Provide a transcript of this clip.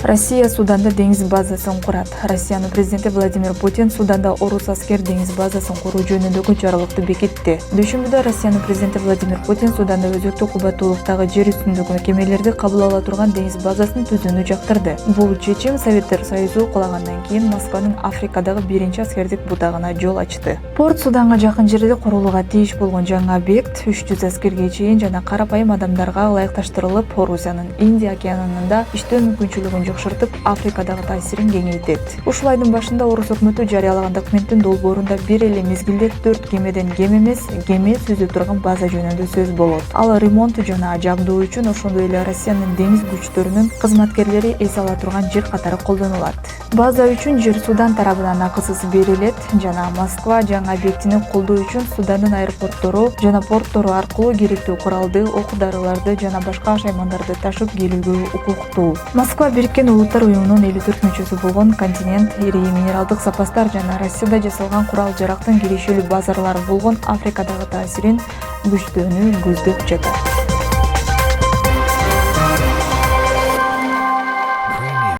Россия Суданда деңиз базасын курат. Россиянын президенти Владимир Путин Суданда орус аскер деңиз базасын куруу жөнүндөгү жарлыкты бекитти. Дүйшөмбүдө Россиянын президенти Владимир Путин Суданда өзөктү кубаттуулуктагы жер үстүндөгү кемелерди кабыл ала турган деңиз базасын түзүүнү жактырды. Бул чечим Советтер Союзу кулагандан кийин Москванын Африкадагы биринчи аскердик бутагына жол ачты. Порт Суданга жакын жерде курулууга тийиш болгон жаңы объект 300 аскерге чейин жана карапайым адамдарга ылайыкташтырылып, Орусиянын Индия океанында иштөө мүмкүнчүлүгүн жакшыртып, Африкадагы таасирин кеңейтет. Ушул айдын башында орус өкмөтү жарыялаган документтин долбоорунда бир эле мезгилде 4 кемеден кем эмес, кеме сүзүп турган база жөнүндө сөз болот. Ал ремонт жана жабдуу үчүн ошондой эле Россиянын деңиз күчтөрүнүн кызматкерлери эс ала турган жер катары колдонулат. База үчүн жер Судан тарабынан акысыз берилет жана Москва жаңы объектини колдоо үчүн Судандын аэропорттору жана порттору аркылуу керектүү куралды, оок-дарыларды жана башка ашаймандарды ташып келүүгө укуктуу. Москва Бириккен Улуттар уюмунун 54 мүчөсү болгон континент, ири минералдык запастар жана Россияда жасалган курал-жарактын кирешелүү базарлары болгон Африкадагы таасирин күчтөөнү көздөп жатат.